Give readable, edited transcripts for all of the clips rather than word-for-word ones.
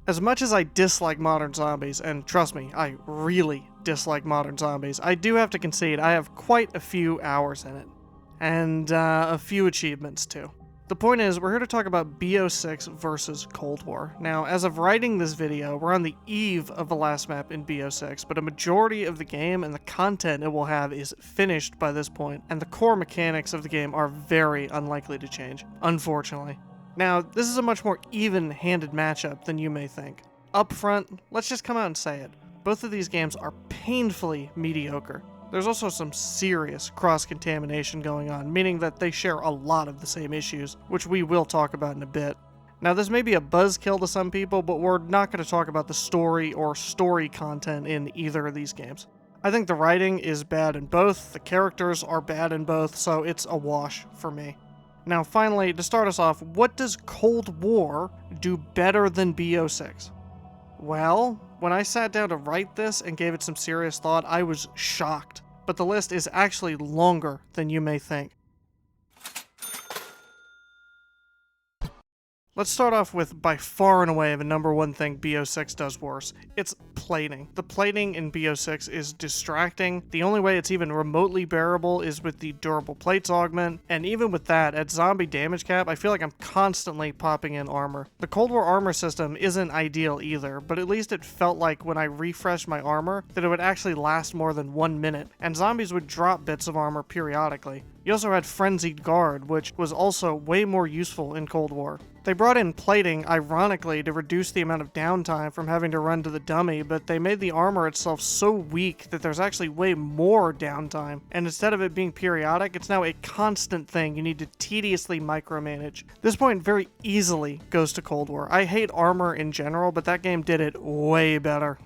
As much as I dislike modern zombies, and trust me, I really dislike modern zombies, I do have to concede I have quite a few hours in it. And a few achievements too. The point is, we're here to talk about BO6 versus Cold War. Now, as of writing this video, we're on the eve of the last map in BO6, but a majority of the game and the content it will have is finished by this point, and the core mechanics of the game are very unlikely to change, unfortunately. Now, this is a much more even-handed matchup than you may think. Up front, let's just come out and say it. Both of these games are painfully mediocre. There's also some serious cross-contamination going on, meaning that they share a lot of the same issues, which we will talk about in a bit. Now, this may be a buzzkill to some people, but we're not going to talk about the story or story content in either of these games. I think the writing is bad in both, the characters are bad in both, so it's a wash for me. Now, finally, to start us off, what does Cold War do better than BO6? Well, when I sat down to write this and gave it some serious thought, I was shocked. But the list is actually longer than you may think. Let's start off with, by far and away, the number one thing BO6 does worse. It's plating. The plating in BO6 is distracting. The only way it's even remotely bearable is with the durable plates augment, and even with that, at zombie damage cap, I feel like I'm constantly popping in armor. The Cold War armor system isn't ideal either, but at least it felt like when I refreshed my armor that it would actually last more than 1 minute, and zombies would drop bits of armor periodically. You also had Frenzied Guard, which was also way more useful in Cold War. They brought in plating, ironically, to reduce the amount of downtime from having to run to the dummy, but they made the armor itself so weak that there's actually way more downtime, and instead of it being periodic, it's now a constant thing you need to tediously micromanage. This point very easily goes to Cold War. I hate armor in general, but that game did it way better.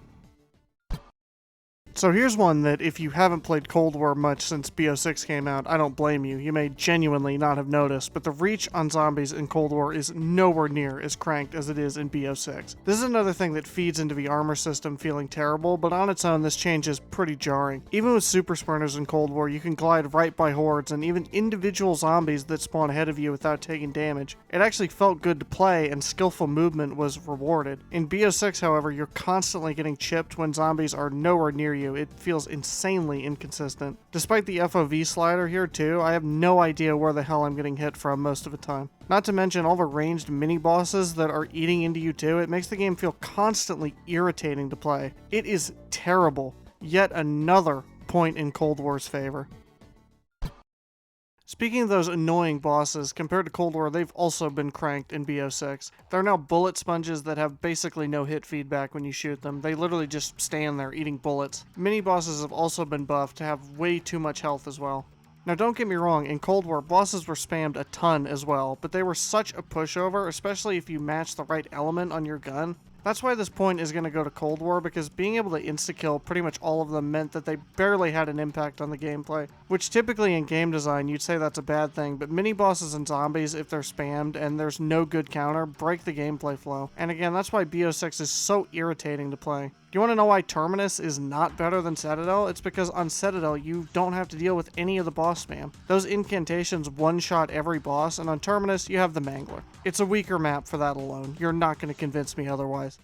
So here's one that if you haven't played Cold War much since BO6 came out, I don't blame you. You may genuinely not have noticed, but the reach on zombies in Cold War is nowhere near as cranked as it is in BO6. This is another thing that feeds into the armor system feeling terrible, but on its own this change is pretty jarring. Even with super sprinters in Cold War, you can glide right by hordes and even individual zombies that spawn ahead of you without taking damage. It actually felt good to play, and skillful movement was rewarded. In BO6, however, you're constantly getting chipped when zombies are nowhere near you. It feels insanely inconsistent. Despite the FOV slider here too, I have no idea where the hell I'm getting hit from most of the time. Not to mention all the ranged mini-bosses that are eating into you too, it makes the game feel constantly irritating to play. It is terrible. Yet another point in Cold War's favor. Speaking of those annoying bosses, compared to Cold War, they've also been cranked in BO6. There are now bullet sponges that have basically no hit feedback when you shoot them. They literally just stand there eating bullets. Mini-bosses have also been buffed to have way too much health as well. Now don't get me wrong, in Cold War, bosses were spammed a ton as well, but they were such a pushover, especially if you match the right element on your gun. That's why this point is going to go to Cold War, because being able to insta-kill pretty much all of them meant that they barely had an impact on the gameplay, which typically in game design you'd say that's a bad thing, but mini-bosses and zombies, if they're spammed and there's no good counter, break the gameplay flow. And again, that's why BO6 is so irritating to play. Do you want to know why Terminus is not better than Citadel? It's because on Citadel you don't have to deal with any of the boss spam. Those incantations one-shot every boss, and on Terminus you have the Mangler. It's a weaker map for that alone. You're not going to convince me otherwise.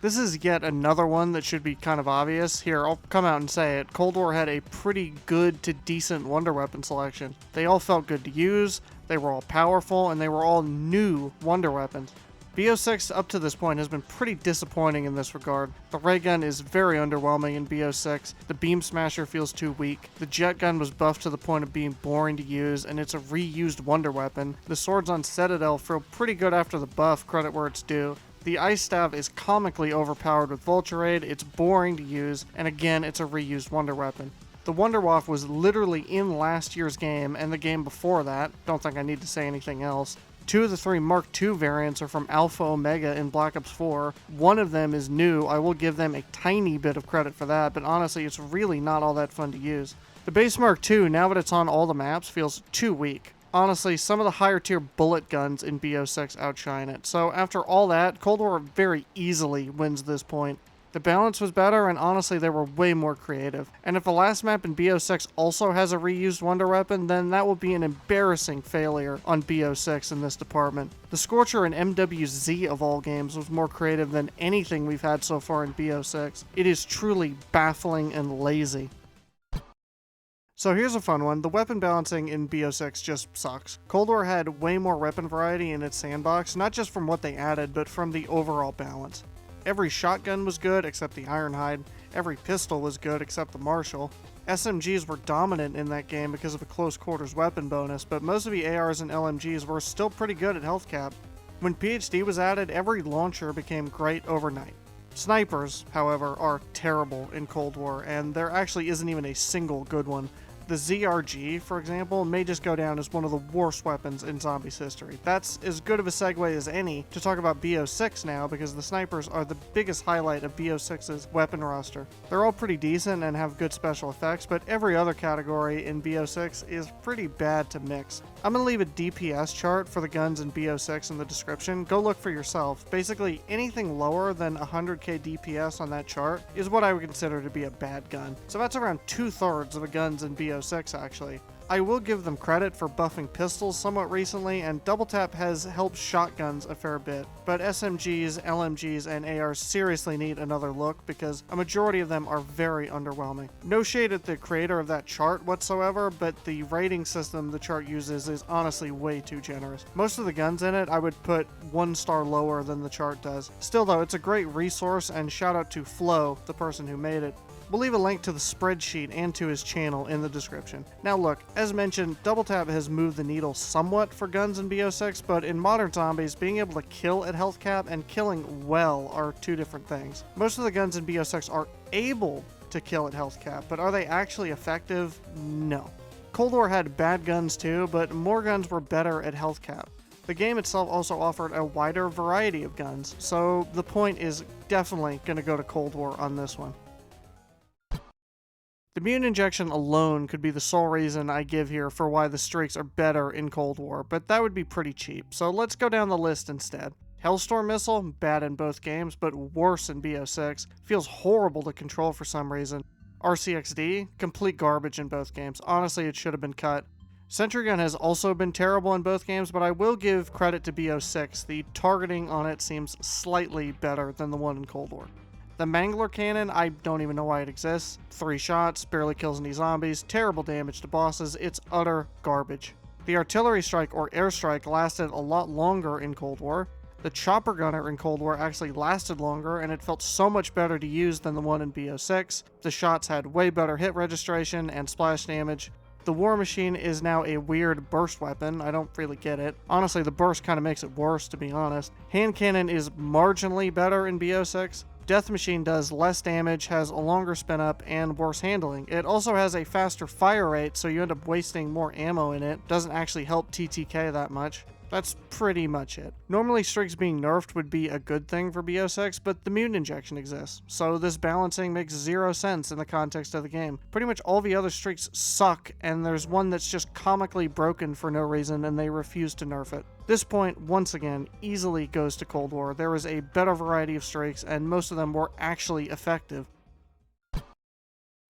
This is yet another one that should be kind of obvious. Here, I'll come out and say it. Cold War had a pretty good to decent wonder weapon selection. They all felt good to use, they were all powerful, and they were all new wonder weapons. BO6 up to this point has been pretty disappointing in this regard. The ray gun is very underwhelming in BO6, the beam smasher feels too weak, the jet gun was buffed to the point of being boring to use, and it's a reused wonder weapon. The swords on Citadel feel pretty good after the buff, credit where it's due. The ice staff is comically overpowered with Vulture Aid, it's boring to use, and again it's a reused wonder weapon. The Wunderwaffe was literally in last year's game and the game before that, don't think I need to say anything else. 2 of the 3 Mark II variants are from Alpha Omega in Black Ops 4. One of them is new, I will give them a tiny bit of credit for that, but honestly it's really not all that fun to use. The base Mark II, now that it's on all the maps, feels too weak. Honestly, some of the higher tier bullet guns in BO6 outshine it, so after all that, Cold War very easily wins this point. The balance was better, and honestly, they were way more creative. And if the last map in BO6 also has a reused wonder weapon, then that will be an embarrassing failure on BO6 in this department. The Scorcher in MWZ of all games was more creative than anything we've had so far in BO6. It is truly baffling and lazy. So here's a fun one. The weapon balancing in BO6 just sucks. Cold War had way more weapon variety in its sandbox, not just from what they added, but from the overall balance. Every shotgun was good except the Ironhide. Every pistol was good except the Marshall. SMGs were dominant in that game because of a close quarters weapon bonus, but most of the ARs and LMGs were still pretty good at health cap. When PhD was added, every launcher became great overnight. Snipers, however, are terrible in Cold War, and there actually isn't even a single good one. The ZRG, for example, may just go down as one of the worst weapons in Zombies history. That's as good of a segue as any to talk about BO6 now, because the snipers are the biggest highlight of BO6's weapon roster. They're all pretty decent and have good special effects, but every other category in BO6 is pretty bad to mix. I'm going to leave a DPS chart for the guns in BO6 in the description. Go look for yourself. Basically, anything lower than 100k DPS on that chart is what I would consider to be a bad gun. So that's around 2/3 of the guns in BO6 actually. I will give them credit for buffing pistols somewhat recently, and Double Tap has helped shotguns a fair bit, but SMGs, LMGs, and ARs seriously need another look because a majority of them are very underwhelming. No shade at the creator of that chart whatsoever, but the rating system the chart uses is honestly way too generous. Most of the guns in it I would put 1 star lower than the chart does. Still though, it's a great resource, and shout out to Flo, the person who made it. We'll leave a link to the spreadsheet and to his channel in the description. Now look, as mentioned, Double Tap has moved the needle somewhat for guns in BO6, but in modern zombies, being able to kill at health cap and killing well are two different things. Most of the guns in BO6 are able to kill at health cap, but are they actually effective? No. Cold War had bad guns too, but more guns were better at health cap. The game itself also offered a wider variety of guns, so the point is definitely going to go to Cold War on this one. The mutant injection alone could be the sole reason I give here for why the streaks are better in Cold War, but that would be pretty cheap, so let's go down the list instead. Hellstorm Missile, bad in both games, but worse in BO6, feels horrible to control for some reason. RCXD, complete garbage in both games, honestly it should have been cut. Sentry Gun has also been terrible in both games, but I will give credit to BO6, the targeting on it seems slightly better than the one in Cold War. The Mangler Cannon, I don't even know why it exists. 3 shots, barely kills any zombies, terrible damage to bosses, it's utter garbage. The Artillery Strike or Airstrike lasted a lot longer in Cold War. The Chopper Gunner in Cold War actually lasted longer, and it felt so much better to use than the one in BO6. The shots had way better hit registration and splash damage. The War Machine is now a weird burst weapon, I don't really get it. Honestly, the burst kind of makes it worse, to be honest. Hand Cannon is marginally better in BO6. Death Machine does less damage, has a longer spin up, and worse handling. It also has a faster fire rate, so you end up wasting more ammo in it. Doesn't actually help TTK that much. That's pretty much it. Normally streaks being nerfed would be a good thing for BO6, but the mutant injection exists, so this balancing makes 0 sense in the context of the game. Pretty much all the other streaks suck, and there's one that's just comically broken for no reason, and they refuse to nerf it. This point, once again, easily goes to Cold War. There was a better variety of streaks, and most of them were actually effective.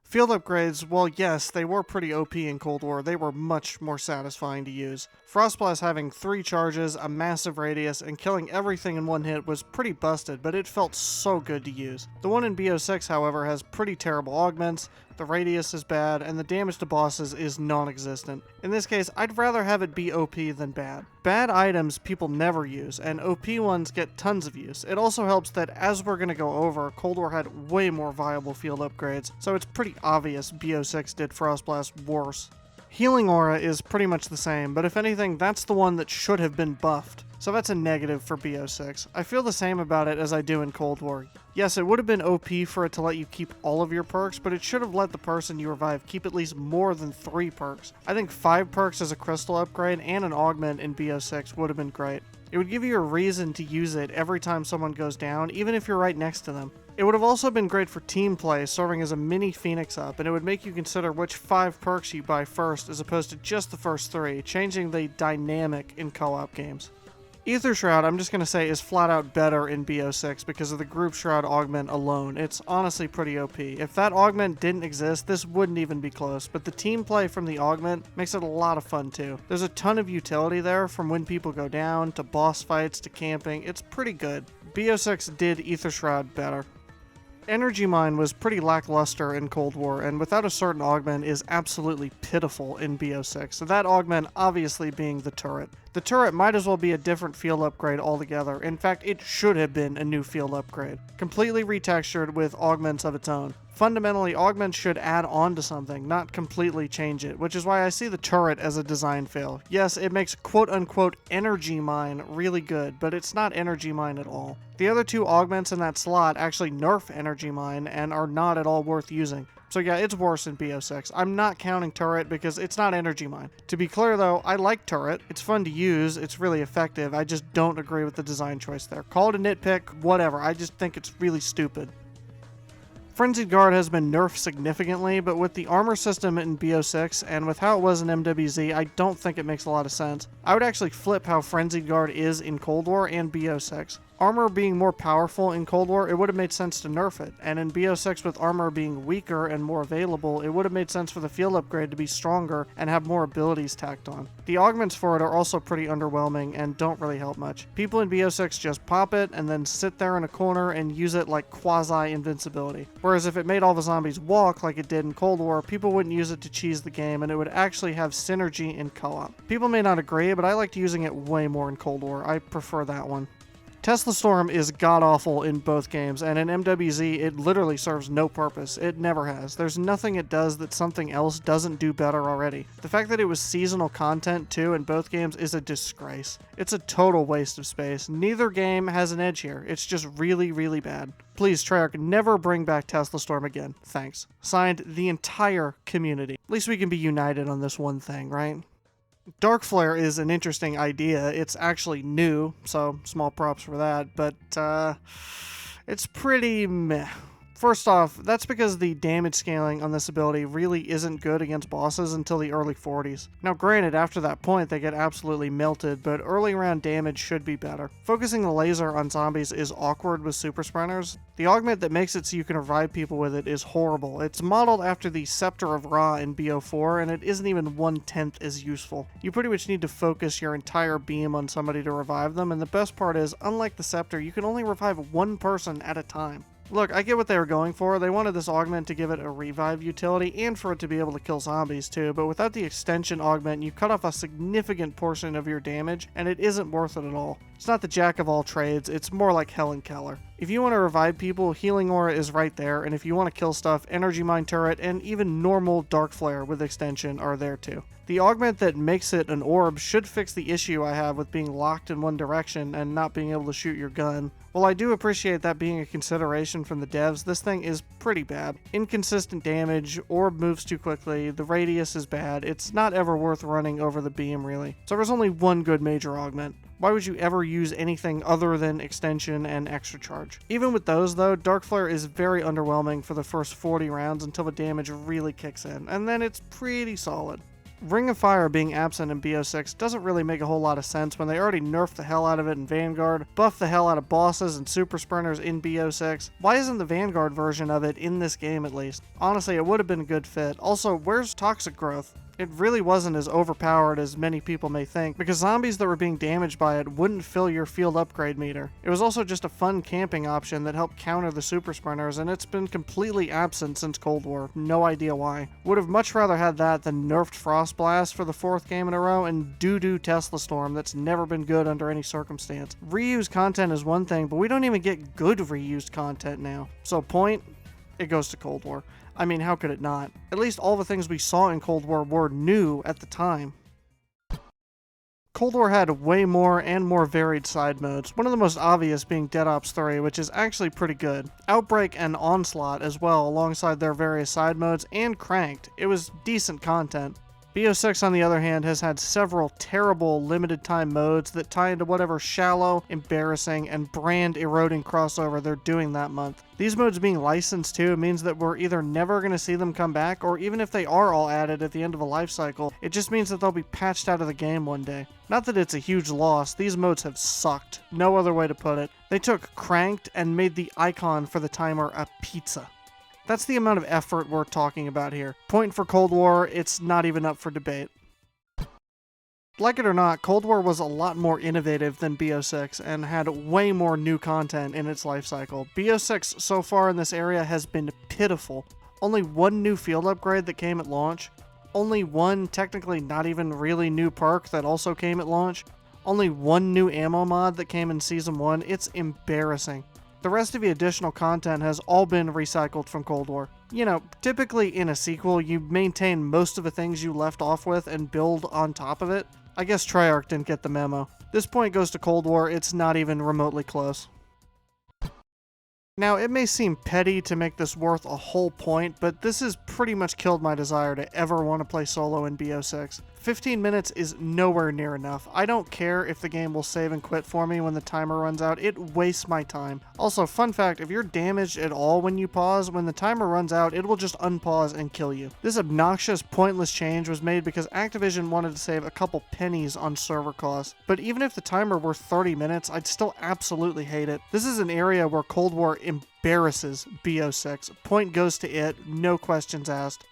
Field upgrades, well yes, they were pretty OP in Cold War, they were much more satisfying to use. Frostblast having 3 charges, a massive radius, and killing everything in one hit was pretty busted, but it felt so good to use. The one in BO6, however, has pretty terrible augments, the radius is bad, and the damage to bosses is non-existent. In this case, I'd rather have it be OP than bad. Bad items people never use, and OP ones get tons of use. It also helps that, as we're going to go over, Cold War had way more viable field upgrades, so it's pretty obvious BO6 did Frostblast worse. Healing Aura is pretty much the same, but if anything, that's the one that should have been buffed. So that's a negative for BO6. I feel the same about it as I do in Cold War. Yes, it would have been OP for it to let you keep all of your perks, but it should have let the person you revive keep at least more than 3 perks. I think 5 perks as a crystal upgrade and an augment in BO6 would have been great. It would give you a reason to use it every time someone goes down, even if you're right next to them. It would have also been great for team play, serving as a mini Phoenix up, and it would make you consider which 5 perks you buy first as opposed to just the first 3, changing the dynamic in co-op games. Ether Shroud, I'm just going to say, is flat out better in BO6 because of the Group Shroud augment alone. It's honestly pretty OP. If that augment didn't exist, this wouldn't even be close, but the team play from the augment makes it a lot of fun too. There's a ton of utility there, from when people go down, to boss fights, to camping. It's pretty good. BO6 did Ether Shroud better. Energy Mine was pretty lackluster in Cold War, and without a certain augment is absolutely pitiful in BO6, so that augment obviously being the turret. The turret might as well be a different field upgrade altogether. In fact, it should have been a new field upgrade. Completely retextured with augments of its own. Fundamentally, augments should add on to something, not completely change it, which is why I see the turret as a design fail. Yes, it makes quote-unquote Energy Mine really good, but it's not Energy Mine at all. The other two augments in that slot actually nerf Energy Mine and are not at all worth using. So yeah, it's worse in BO6. I'm not counting turret because it's not Energy Mine. To be clear though, I like turret. It's fun to use, it's really effective. I just don't agree with the design choice there. Call it a nitpick, whatever. I just think it's really stupid. Frenzied Guard has been nerfed significantly, but with the armor system in BO6 and with how it was in MWZ, I don't think it makes a lot of sense. I would actually flip how Frenzied Guard is in Cold War and BO6. Armor being more powerful in Cold War, it would have made sense to nerf it, and in BO6 with armor being weaker and more available, it would have made sense for the field upgrade to be stronger and have more abilities tacked on. The augments for it are also pretty underwhelming and don't really help much. People in BO6 just pop it and then sit there in a corner and use it like quasi-invincibility. Whereas if it made all the zombies walk like it did in Cold War, people wouldn't use it to cheese the game and it would actually have synergy in co-op. People may not agree, but I liked using it way more in Cold War. I prefer that one. Tesla Storm is god-awful in both games, and in MWZ, it literally serves no purpose. It never has. There's nothing it does that something else doesn't do better already. The fact that it was seasonal content, too, in both games is a disgrace. It's a total waste of space. Neither game has an edge here. It's just really, really bad. Please, Treyarch, never bring back Tesla Storm again. Thanks. Signed, the entire community. At least we can be united on this one thing, right? Dark Flare is an interesting idea. It's actually new, so small props for that, but it's pretty meh. First off, that's because the damage scaling on this ability really isn't good against bosses until the early 40s. Now granted, after that point they get absolutely melted, but early round damage should be better. Focusing the laser on zombies is awkward with super sprinters. The augment that makes it so you can revive people with it is horrible. It's modeled after the Scepter of Ra in BO4, and it isn't even 1/10 as useful. You pretty much need to focus your entire beam on somebody to revive them, and the best part is, unlike the Scepter, you can only revive one person at a time. Look, I get what they were going for. They wanted this augment to give it a revive utility and for it to be able to kill zombies too, but without the extension augment, you cut off a significant portion of your damage, and it isn't worth it at all. It's not the jack of all trades, it's more like Helen Keller. If you want to revive people, Healing Aura is right there, and if you want to kill stuff, Energy Mine Turret and even normal Dark Flare with extension are there too. The augment that makes it an orb should fix the issue I have with being locked in one direction and not being able to shoot your gun. While I do appreciate that being a consideration from the devs, this thing is pretty bad. Inconsistent damage, orb moves too quickly, the radius is bad, it's not ever worth running over the beam really. So there's only one good major augment. Why would you ever use anything other than extension and extra charge? Even with those though, Dark Flare is very underwhelming for the first 40 rounds until the damage really kicks in, and then it's pretty solid. Ring of Fire being absent in BO6 doesn't really make a whole lot of sense when they already nerfed the hell out of it in Vanguard, buffed the hell out of bosses and super sprinters in BO6. Why isn't the Vanguard version of it in this game at least? Honestly, it would have been a good fit. Also, where's Toxic Growth? It really wasn't as overpowered as many people may think, because zombies that were being damaged by it wouldn't fill your field upgrade meter. It was also just a fun camping option that helped counter the super sprinters, and it's been completely absent since Cold War. No idea why. Would have much rather had that than nerfed Frost Blast for the 4th game in a row and doo-doo Tesla Storm that's never been good under any circumstance. Reused content is one thing, but we don't even get good reused content now. So point, it goes to Cold War. I mean, how could it not? At least all the things we saw in Cold War were new at the time. Cold War had way more and more varied side modes, one of the most obvious being Dead Ops 3, which is actually pretty good. Outbreak and Onslaught as well, alongside their various side modes, and Cranked. It was decent content. BO6, on the other hand, has had several terrible limited-time modes that tie into whatever shallow, embarrassing, and brand-eroding crossover they're doing that month. These modes being licensed too means that we're either never going to see them come back, or even if they are all added at the end of a life cycle, it just means that they'll be patched out of the game one day. Not that it's a huge loss, these modes have sucked. No other way to put it. They took Cranked and made the icon for the timer a pizza. That's the amount of effort we're talking about here. Point for Cold War, it's not even up for debate. Like it or not, Cold War was a lot more innovative than BO6 and had way more new content in its life cycle. BO6 so far in this area has been pitiful. Only one new field upgrade that came at launch. Only one technically not even really new perk that also came at launch. Only one new ammo mod that came in Season 1. It's embarrassing. The rest of the additional content has all been recycled from Cold War. You know, typically in a sequel, you maintain most of the things you left off with and build on top of it. I guess Treyarch didn't get the memo. This point goes to Cold War, it's not even remotely close. Now, it may seem petty to make this worth a whole point, but this has pretty much killed my desire to ever want to play solo in BO6. 15 minutes is nowhere near enough. I don't care if the game will save and quit for me when the timer runs out, it wastes my time. Also, fun fact, if you're damaged at all when you pause, when the timer runs out, it will just unpause and kill you. This obnoxious, pointless change was made because Activision wanted to save a couple pennies on server costs. But even if the timer were 30 minutes, I'd still absolutely hate it. This is an area where Cold War embarrasses BO6. Point goes to it, no questions asked.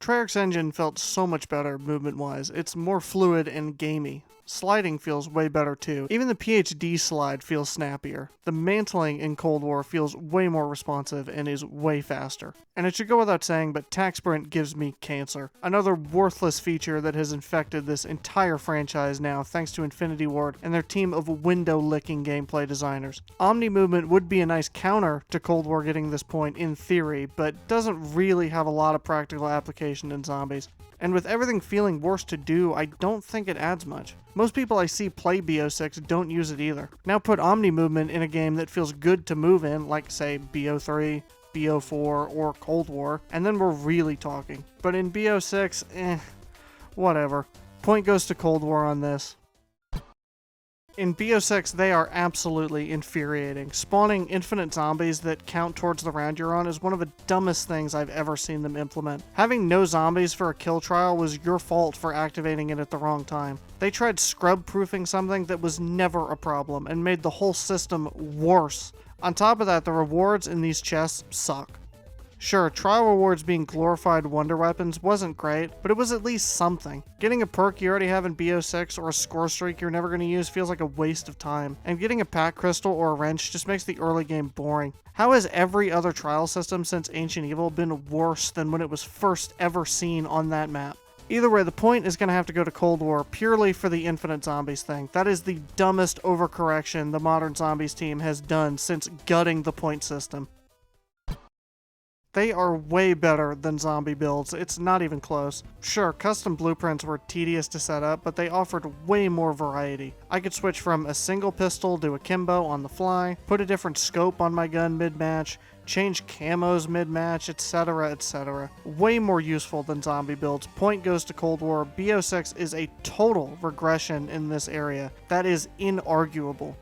Treyarch's engine felt so much better movement-wise. It's more fluid and gamey. Sliding feels way better too. Even the PhD slide feels snappier. The mantling in Cold War feels way more responsive and is way faster. And it should go without saying, but Tac Sprint gives me cancer. Another worthless feature that has infected this entire franchise now thanks to Infinity Ward and their team of window-licking gameplay designers. Omni movement would be a nice counter to Cold War getting this point in theory, but doesn't really have a lot of practical application in Zombies. And with everything feeling worse to do, I don't think it adds much. Most people I see play BO6 don't use it either. Now put Omni movement in a game that feels good to move in, like say BO3, BO4, or Cold War, and then we're really talking. But in BO6, whatever. Point goes to Cold War on this. In BO6, they are absolutely infuriating. Spawning infinite zombies that count towards the round you're on is one of the dumbest things I've ever seen them implement. Having no zombies for a kill trial was your fault for activating it at the wrong time. They tried scrub-proofing something that was never a problem and made the whole system worse. On top of that, the rewards in these chests suck. Sure, trial rewards being glorified wonder weapons wasn't great, but it was at least something. Getting a perk you already have in BO6 or a score streak you're never going to use feels like a waste of time, and getting a pack crystal or a wrench just makes the early game boring. How has every other trial system since Ancient Evil been worse than when it was first ever seen on that map? Either way, the point is going to have to go to Cold War purely for the infinite zombies thing. That is the dumbest overcorrection the modern Zombies team has done since gutting the point system. They are way better than zombie builds, it's not even close. Sure, custom blueprints were tedious to set up, but they offered way more variety. I could switch from a single pistol to akimbo on the fly, put a different scope on my gun mid-match, change camos mid-match, etc, etc. Way more useful than zombie builds. Point goes to Cold War. BO6 is a total regression in this area. That is inarguable.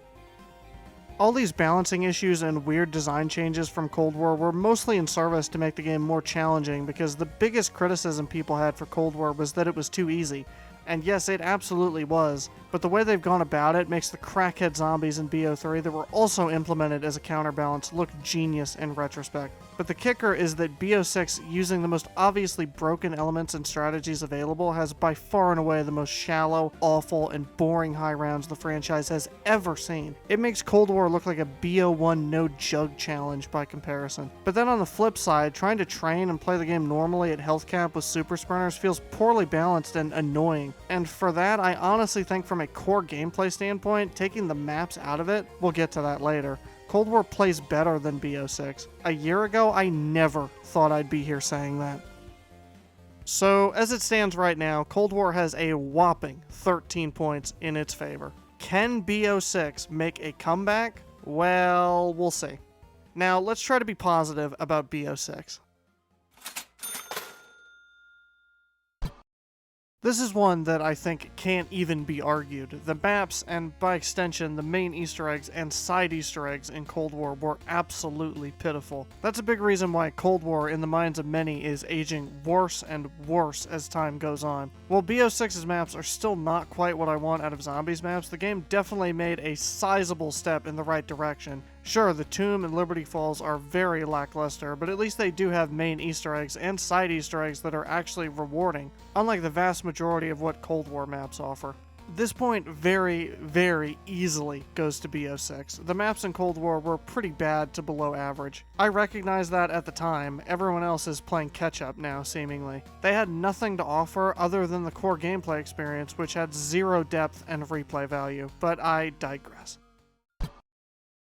All these balancing issues and weird design changes from Cold War were mostly in service to make the game more challenging because the biggest criticism people had for Cold War was that it was too easy. And yes, it absolutely was, but the way they've gone about it makes the crackhead zombies in BO3 that were also implemented as a counterbalance look genius in retrospect. But the kicker is that BO6, using the most obviously broken elements and strategies available, has by far and away the most shallow, awful, and boring high rounds the franchise has ever seen. It makes Cold War look like a BO1 no jug challenge by comparison. But then on the flip side, trying to train and play the game normally at health cap with super sprinters feels poorly balanced and annoying. And for that, I honestly think from a core gameplay standpoint, taking the maps out of it, we'll get to that later, Cold War plays better than BO6. A year ago, I never thought I'd be here saying that. So, as it stands right now, Cold War has a whopping 13 points in its favor. Can BO6 make a comeback? Well, we'll see. Now, let's try to be positive about BO6. This is one that I think can't even be argued. The maps, and by extension, the main Easter eggs and side Easter eggs in Cold War were absolutely pitiful. That's a big reason why Cold War, in the minds of many, is aging worse and worse as time goes on. While BO6's maps are still not quite what I want out of Zombies maps, the game definitely made a sizable step in the right direction. Sure, the Tomb and Liberty Falls are very lackluster, but at least they do have main Easter eggs and side Easter eggs that are actually rewarding, unlike the vast majority of what Cold War maps offer. This point very, very easily goes to BO6. The maps in Cold War were pretty bad to below average. I recognized that at the time. Everyone else is playing catch-up now, seemingly. They had nothing to offer other than the core gameplay experience, which had zero depth and replay value, but I digress.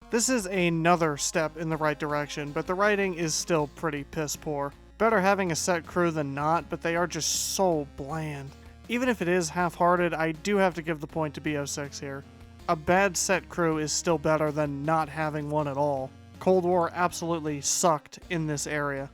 This is another step in the right direction, but the writing is still pretty piss poor. Better having a set crew than not, but they are just so bland. Even if it is half-hearted, I do have to give the point to BO6 here. A bad set crew is still better than not having one at all. Cold War absolutely sucked in this area.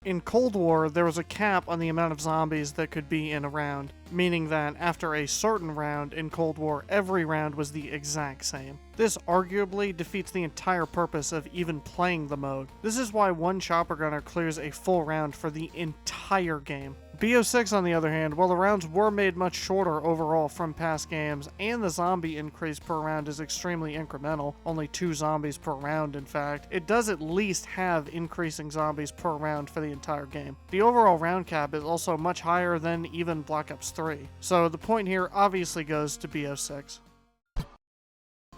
In Cold War, there was a cap on the amount of zombies that could be in a round, meaning that after a certain round in Cold War, every round was the exact same. This arguably defeats the entire purpose of even playing the mode. This is why one chopper gunner clears a full round for the entire game. BO6, on the other hand, while the rounds were made much shorter overall from past games, and the zombie increase per round is extremely incremental, only 2 zombies per round in fact, it does at least have increasing zombies per round for the entire game. The overall round cap is also much higher than even Black Ops 3, so the point here obviously goes to BO6.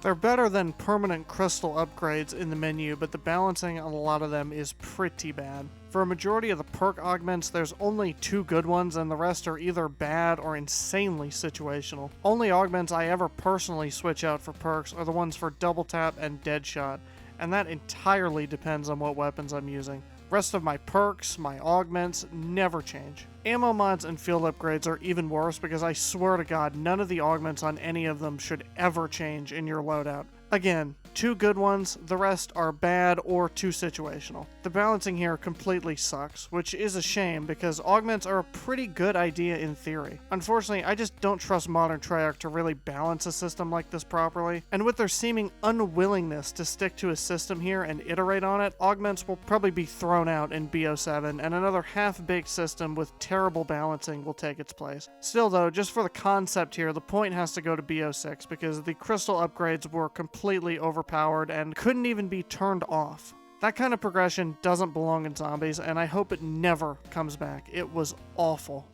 They're better than permanent crystal upgrades in the menu, but the balancing on a lot of them is pretty bad. For a majority of the perk augments, there's only 2 good ones, and the rest are either bad or insanely situational. Only augments I ever personally switch out for perks are the ones for double tap and deadshot, and that entirely depends on what weapons I'm using. Rest of my perks, my augments, never change. Ammo mods and field upgrades are even worse because I swear to God, none of the augments on any of them should ever change in your loadout. Again, 2 good ones, the rest are bad or too situational. The balancing here completely sucks, which is a shame because augments are a pretty good idea in theory. Unfortunately, I just don't trust modern Treyarch to really balance a system like this properly, and with their seeming unwillingness to stick to a system here and iterate on it, augments will probably be thrown out in BO7, and another half-baked system with terrible balancing will take its place. Still though, just for the concept here, the point has to go to BO6 because the crystal upgrades were completely overpowered and couldn't even be turned off. That kind of progression doesn't belong in Zombies, and I hope it never comes back. It was awful.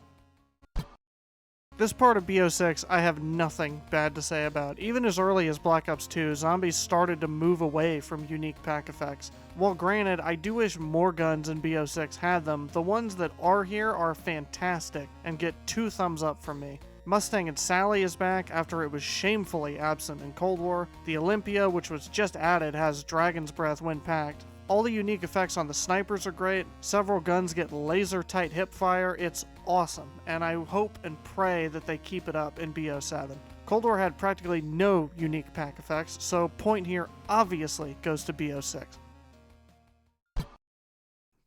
This part of BO6 I have nothing bad to say about. Even as early as Black Ops 2, Zombies started to move away from unique pack effects. While granted, I do wish more guns in BO6 had them, the ones that are here are fantastic and get 2 thumbs up from me. Mustang and Sally is back after it was shamefully absent in Cold War. The Olympia, which was just added, has Dragon's Breath when packed. All the unique effects on the snipers are great. Several guns get laser-tight hip fire. It's awesome, and I hope and pray that they keep it up in BO7. Cold War had practically no unique pack effects, so point here obviously goes to BO6.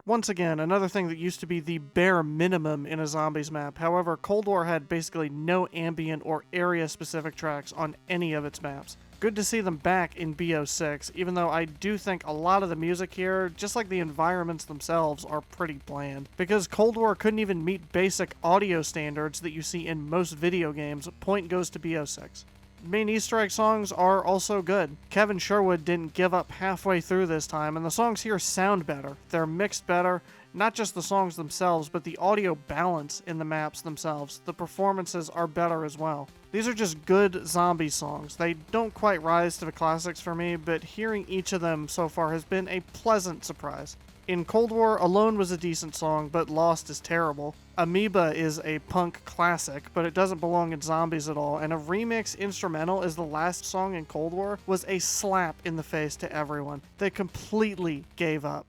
Once again, another thing that used to be the bare minimum in a Zombies map. However, Cold War had basically no ambient or area-specific tracks on any of its maps. Good to see them back in BO6, even though I do think a lot of the music here, just like the environments themselves, are pretty bland. Because Cold War couldn't even meet basic audio standards that you see in most video games, point goes to BO6. Main Easter egg songs are also good. Kevin Sherwood didn't give up halfway through this time, and the songs here sound better. They're mixed better, not just the songs themselves, but the audio balance in the maps themselves. The performances are better as well. These are just good zombie songs. They don't quite rise to the classics for me, but hearing each of them so far has been a pleasant surprise. In Cold War, Alone was a decent song, but Lost is terrible. Amoeba is a punk classic, but it doesn't belong in Zombies at all, and a remix instrumental as the last song in Cold War was a slap in the face to everyone. They completely gave up.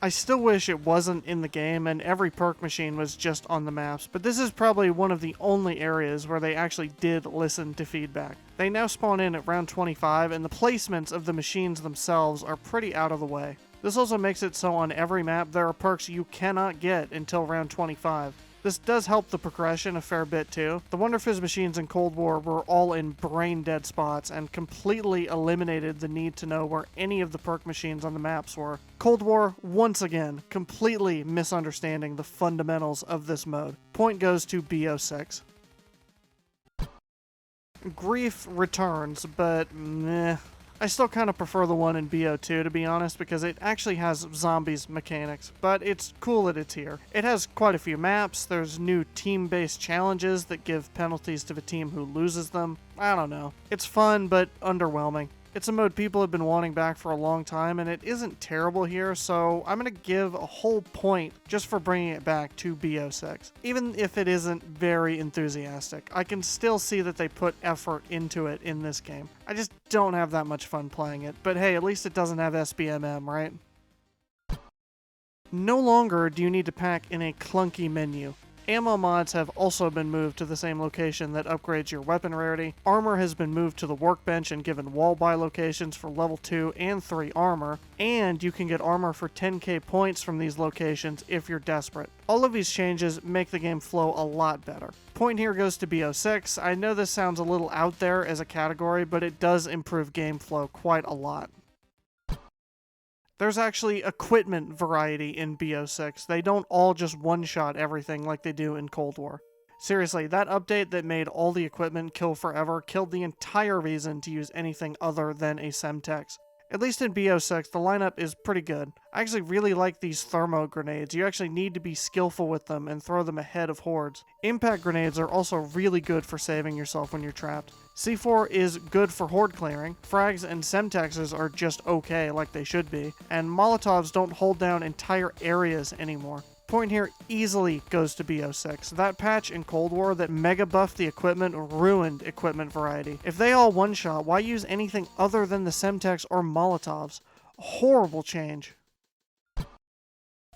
I still wish it wasn't in the game and every perk machine was just on the maps, but this is probably one of the only areas where they actually did listen to feedback. They now spawn in at round 25, and the placements of the machines themselves are pretty out of the way. This also makes it so on every map there are perks you cannot get until round 25. This does help the progression a fair bit too. The Wonder Fizz machines in Cold War were all in brain dead spots and completely eliminated the need to know where any of the perk machines on the maps were. Cold War, once again, completely misunderstanding the fundamentals of this mode. Point goes to BO6. Grief returns, but meh. I still kind of prefer the one in BO2 to be honest, because it actually has zombies mechanics, but it's cool that it's here. It has quite a few maps, there's new team-based challenges that give penalties to the team who loses them. I don't know. It's fun, but underwhelming. It's a mode people have been wanting back for a long time, and it isn't terrible here, so I'm going to give a whole point just for bringing it back to BO6. Even if it isn't very enthusiastic, I can still see that they put effort into it in this game. I just don't have that much fun playing it, but hey, at least it doesn't have SBMM, right? No longer do you need to pack in a clunky menu. Ammo mods have also been moved to the same location that upgrades your weapon rarity. Armor has been moved to the workbench and given wall buy locations for level 2 and 3 armor, and you can get armor for 10k points from these locations if you're desperate. All of these changes make the game flow a lot better. Point here goes to BO6. I know this sounds a little out there as a category, but it does improve game flow quite a lot. There's actually equipment variety in BO6. They don't all just one-shot everything like they do in Cold War. Seriously, that update that made all the equipment kill forever killed the entire reason to use anything other than a Semtex. At least in BO6, the lineup is pretty good. I actually really like these thermo grenades. You actually need to be skillful with them and throw them ahead of hordes. Impact grenades are also really good for saving yourself when you're trapped. C4 is good for horde clearing. Frags and Semtexes are just okay, like they should be. And Molotovs don't hold down entire areas anymore. Point here easily goes to BO6. That patch in Cold War that mega buffed the equipment ruined equipment variety. If they all one-shot, why use anything other than the Semtex or Molotovs? Horrible change.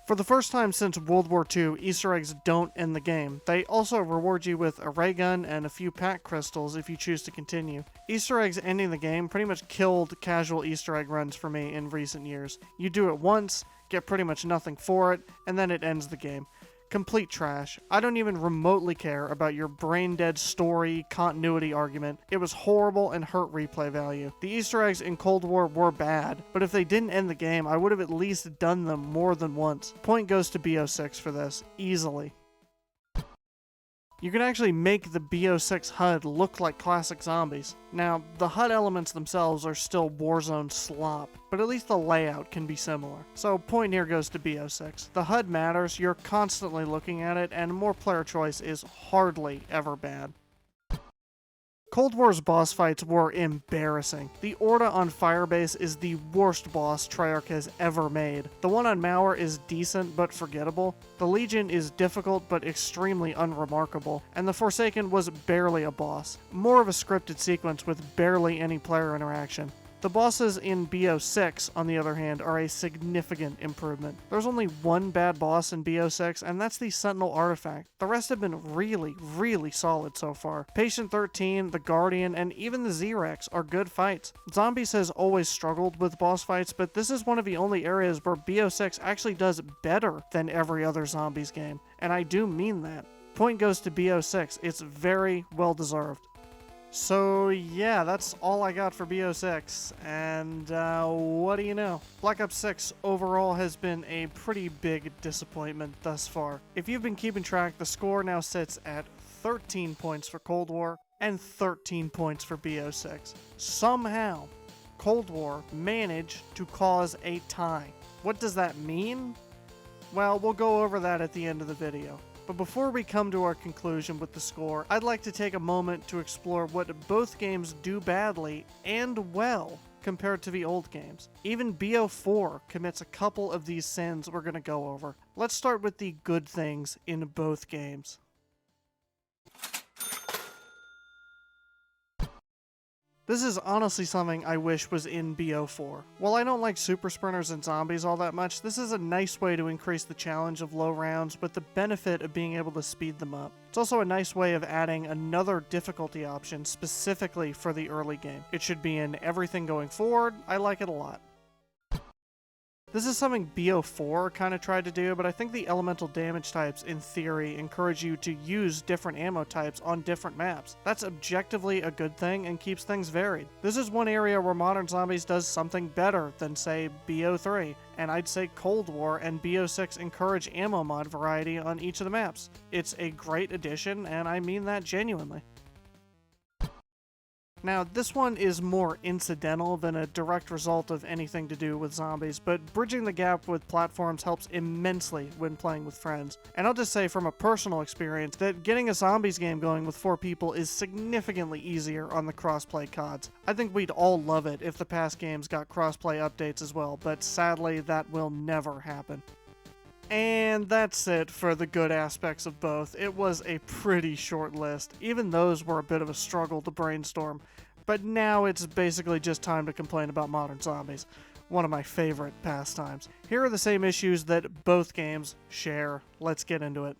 For the first time since World War II, Easter eggs don't end the game. They also reward you with a ray gun and a few pack crystals if you choose to continue. Easter eggs ending the game pretty much killed casual Easter egg runs for me in recent years. You do it once, get pretty much nothing for it, and then it ends the game. Complete trash. I don't even remotely care about your brain-dead story continuity argument. It was horrible and hurt replay value. The Easter eggs in Cold War were bad, but if they didn't end the game, I would have at least done them more than once. Point goes to BO6 for this, easily. You can actually make the BO6 HUD look like classic zombies. Now, the HUD elements themselves are still Warzone slop, but at least the layout can be similar. So point here goes to BO6. The HUD matters, you're constantly looking at it, and more player choice is hardly ever bad. Cold War's boss fights were embarrassing. The Orda on Firebase is the worst boss Treyarch has ever made. The one on Mauer is decent but forgettable. The Legion is difficult but extremely unremarkable. And the Forsaken was barely a boss. More of a scripted sequence with barely any player interaction. The bosses in BO6, on the other hand, are a significant improvement. There's only one bad boss in BO6, and that's the Sentinel Artifact. The rest have been really solid so far. Patient 13, the Guardian, and even the Z-Rex are good fights. Zombies has always struggled with boss fights, but this is one of the only areas where BO6 actually does better than every other Zombies game, and I do mean that. Point goes to BO6. It's very well deserved. So yeah, that's all I got for BO6, and what do you know? Black Ops 6 overall has been a pretty big disappointment thus far. If you've been keeping track, the score now sits at 13 points for Cold War and 13 points for BO6. Somehow, Cold War managed to cause a tie. What does that mean? Well, we'll go over that at the end of the video. But before we come to our conclusion with the score, I'd like to take a moment to explore what both games do badly and well compared to the old games. Even BO4 commits a couple of these sins we're going to go over. Let's start with the good things in both games. This is honestly something I wish was in BO4. While I don't like super sprinters and zombies all that much, this is a nice way to increase the challenge of low rounds with the benefit of being able to speed them up. It's also a nice way of adding another difficulty option specifically for the early game. It should be in everything going forward. I like it a lot. This is something BO4 kind of tried to do, but I think the elemental damage types, in theory, encourage you to use different ammo types on different maps. That's objectively a good thing and keeps things varied. This is one area where Modern Zombies does something better than, say, BO3, and I'd say Cold War and BO6 encourage ammo mod variety on each of the maps. It's a great addition, and I mean that genuinely. Now, this one is more incidental than a direct result of anything to do with zombies, but bridging the gap with platforms helps immensely when playing with friends. And I'll just say from a personal experience that getting a zombies game going with 4 people is significantly easier on the crossplay CODs. I think we'd all love it if the past games got crossplay updates as well, but sadly that will never happen. And that's it for the good aspects of both. It was a pretty short list. Even those were a bit of a struggle to brainstorm. But now it's basically just time to complain about Modern Zombies, one of my favorite pastimes. Here are the same issues that both games share. Let's get into it.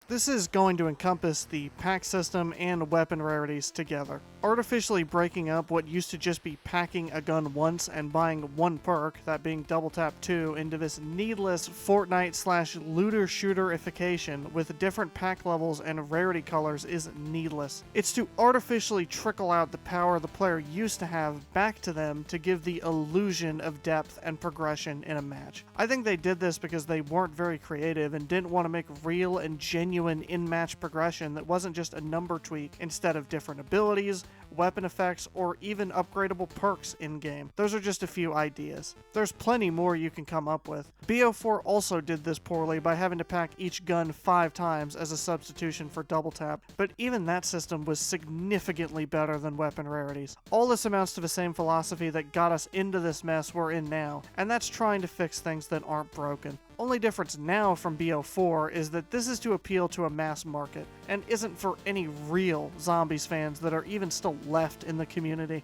This is going to encompass the pack system and weapon rarities together. Artificially breaking up what used to just be packing a gun once and buying one perk, that being Double Tap 2, into this needless Fortnite/looter shooterification with different pack levels and rarity colors is needless. It's to artificially trickle out the power the player used to have back to them to give the illusion of depth and progression in a match. I think they did this because they weren't very creative and didn't want to make real and genuine in-match progression that wasn't just a number tweak instead of different abilities, weapon effects, or even upgradable perks in-game. Those are just a few ideas. There's plenty more you can come up with. BO4 also did this poorly by having to pack each gun 5 times as a substitution for double tap, but even that system was significantly better than weapon rarities. All this amounts to the same philosophy that got us into this mess we're in now, and that's trying to fix things that aren't broken. Only difference now from BO4 is that this is to appeal to a mass market, and isn't for any real Zombies fans that are even still left in the community.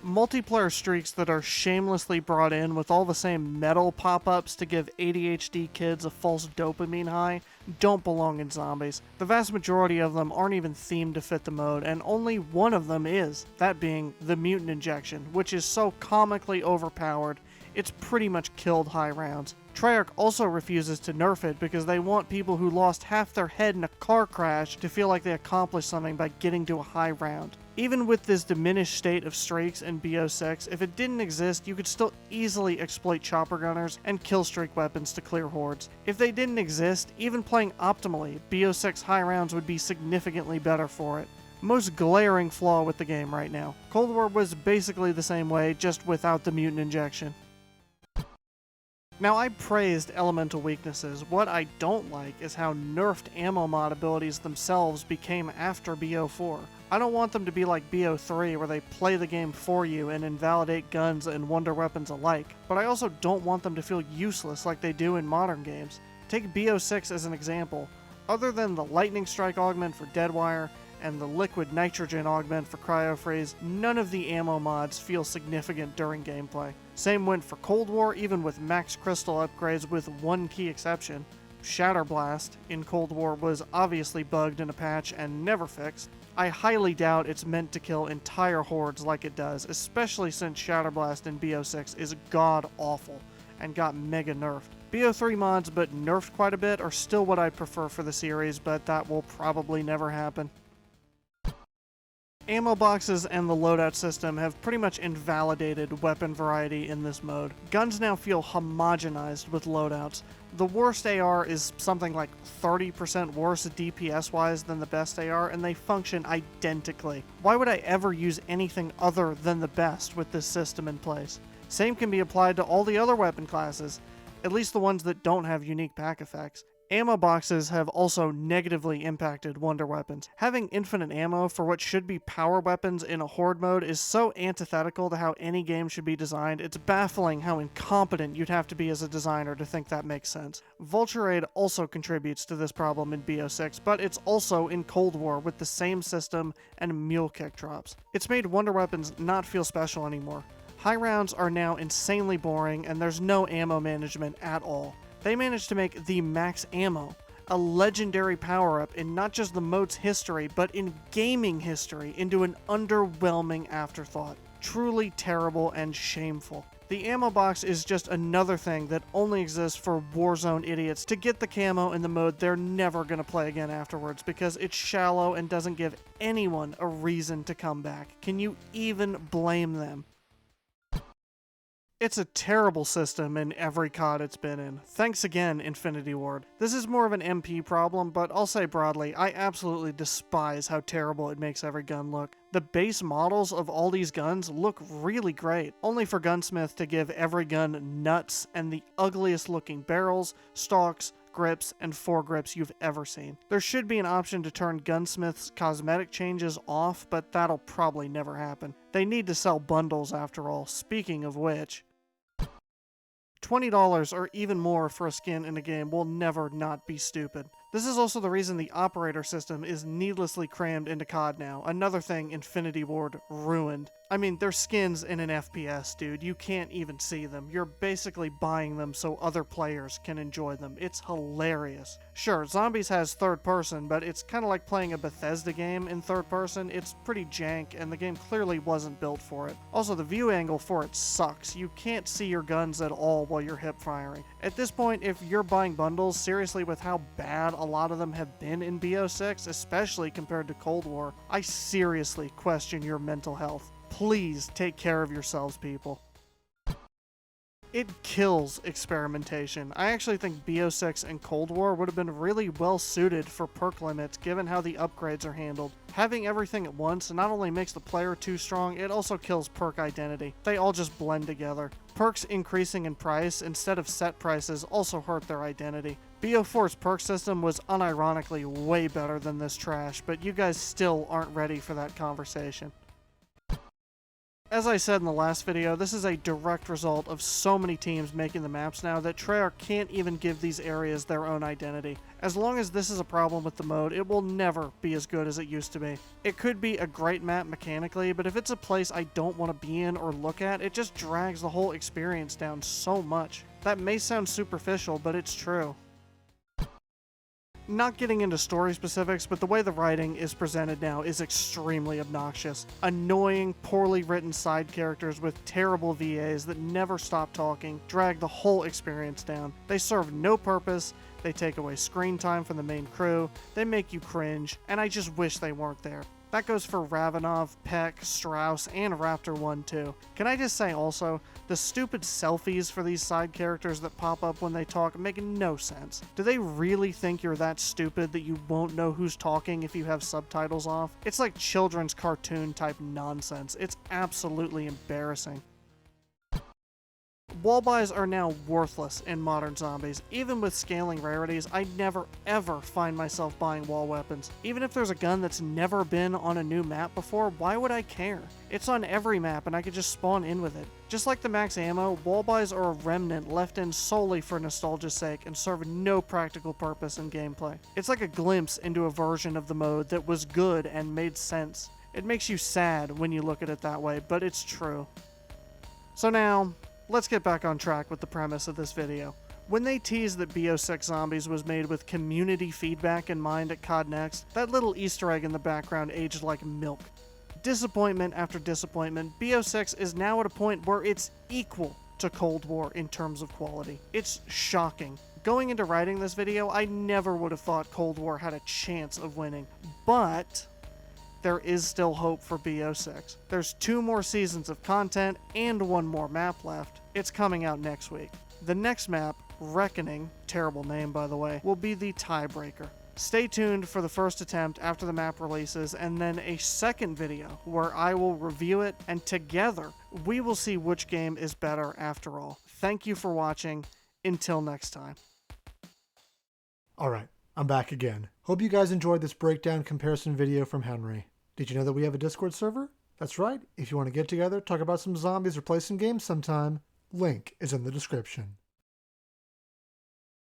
Multiplayer streaks that are shamelessly brought in with all the same metal pop-ups to give ADHD kids a false dopamine high don't belong in Zombies. The vast majority of them aren't even themed to fit the mode, and only one of them is, that being the mutant injection, which is so comically overpowered it's pretty much killed high rounds. Treyarch also refuses to nerf it because they want people who lost half their head in a car crash to feel like they accomplished something by getting to a high round. Even with this diminished state of streaks in BO6, if it didn't exist, you could still easily exploit chopper gunners and kill streak weapons to clear hordes. If they didn't exist, even playing optimally, BO6 high rounds would be significantly better for it. Most glaring flaw with the game right now. Cold War was basically the same way, just without the mutant injection. Now, I praised elemental weaknesses. What I don't like is how nerfed ammo mod abilities themselves became after BO4. I don't want them to be like BO3 where they play the game for you and invalidate guns and wonder weapons alike, but I also don't want them to feel useless like they do in modern games. Take BO6 as an example. Other than the lightning strike augment for Deadwire and the liquid nitrogen augment for Cryo-Freeze, none of the ammo mods feel significant during gameplay. Same went for Cold War, even with max crystal upgrades with one key exception. Shatter Blast in Cold War was obviously bugged in a patch and never fixed. I highly doubt it's meant to kill entire hordes like it does, especially since Shatter Blast in BO6 is god-awful and got mega nerfed. BO3 mods, but nerfed quite a bit, are still what I prefer for the series, but that will probably never happen. Ammo boxes and the loadout system have pretty much invalidated weapon variety in this mode. Guns now feel homogenized with loadouts. The worst AR is something like 30% worse DPS-wise than the best AR, and they function identically. Why would I ever use anything other than the best with this system in place? Same can be applied to all the other weapon classes, at least the ones that don't have unique pack effects. Ammo boxes have also negatively impacted wonder weapons. Having infinite ammo for what should be power weapons in a horde mode is so antithetical to how any game should be designed, it's baffling how incompetent you'd have to be as a designer to think that makes sense. Vulture Aid also contributes to this problem in BO6, but it's also in Cold War with the same system and mule kick drops. It's made wonder weapons not feel special anymore. High rounds are now insanely boring, and there's no ammo management at all. They managed to make the max ammo, a legendary power-up in not just the mode's history, but in gaming history, into an underwhelming afterthought. Truly terrible and shameful. The ammo box is just another thing that only exists for Warzone idiots to get the camo in the mode they're never going to play again afterwards because it's shallow and doesn't give anyone a reason to come back. Can you even blame them? It's a terrible system in every COD it's been in. Thanks again, Infinity Ward. This is more of an MP problem, but I'll say broadly, I absolutely despise how terrible it makes every gun look. The base models of all these guns look really great, only for Gunsmith to give every gun nuts and the ugliest looking barrels, stocks, grips, and foregrips you've ever seen. There should be an option to turn Gunsmith's cosmetic changes off, but that'll probably never happen. They need to sell bundles after all, speaking of which. $20 or even more for a skin in a game will never not be stupid. This is also the reason the operator system is needlessly crammed into COD now, another thing Infinity Ward ruined. I mean, they're skins in an FPS, dude. You can't even see them. You're basically buying them so other players can enjoy them. It's hilarious. Sure, Zombies has third person, but it's kind of like playing a Bethesda game in third person. It's pretty jank, and the game clearly wasn't built for it. Also, the view angle for it sucks. You can't see your guns at all while you're hip firing. At this point, if you're buying bundles, seriously, with how bad a lot of them have been in BO6, especially compared to Cold War, I seriously question your mental health. Please take care of yourselves, people. It kills experimentation. I actually think BO6 and Cold War would have been really well suited for perk limits given how the upgrades are handled. Having everything at once not only makes the player too strong, it also kills perk identity. They all just blend together. Perks increasing in price instead of set prices also hurt their identity. BO4's perk system was unironically way better than this trash, but you guys still aren't ready for that conversation. As I said in the last video, this is a direct result of so many teams making the maps now that Treyarch can't even give these areas their own identity. As long as this is a problem with the mode, it will never be as good as it used to be. It could be a great map mechanically, but if it's a place I don't want to be in or look at, it just drags the whole experience down so much. That may sound superficial, but it's true. Not getting into story specifics, but the way the writing is presented now is extremely obnoxious. Annoying, poorly written side characters with terrible VAs that never stop talking drag the whole experience down. They serve no purpose, they take away screen time from the main crew, they make you cringe, and I just wish they weren't there. That goes for Ravenov, Peck, Strauss, and Raptor 1 too. Can I just say also, the stupid selfies for these side characters that pop up when they talk make no sense. Do they really think you're that stupid that you won't know who's talking if you have subtitles off? It's like children's cartoon type nonsense. It's absolutely embarrassing. Wall buys are now worthless in modern zombies. Even with scaling rarities, I never ever find myself buying wall weapons. Even if there's a gun that's never been on a new map before, why would I care? It's on every map and I could just spawn in with it. Just like the max ammo, wall buys are a remnant left in solely for nostalgia's sake and serve no practical purpose in gameplay. It's like a glimpse into a version of the mode that was good and made sense. It makes you sad when you look at it that way, but it's true. So now, let's get back on track with the premise of this video. When they teased that BO6 Zombies was made with community feedback in mind at COD Next, that little Easter egg in the background aged like milk. Disappointment after disappointment, BO6 is now at a point where it's equal to Cold War in terms of quality. It's shocking. Going into writing this video, I never would have thought Cold War had a chance of winning, but there is still hope for BO6. There's 2 more seasons of content and 1 more map left. It's coming out next week. The next map, Reckoning, terrible name by the way, will be the tiebreaker. Stay tuned for the first attempt after the map releases, and then a second video where I will review it, and together we will see which game is better after all. Thank you for watching. Until next time. Alright, I'm back again. Hope you guys enjoyed this breakdown comparison video from Henry. Did you know that we have a Discord server? That's right, if you want to get together, talk about some zombies, or play some games sometime, link is in the description.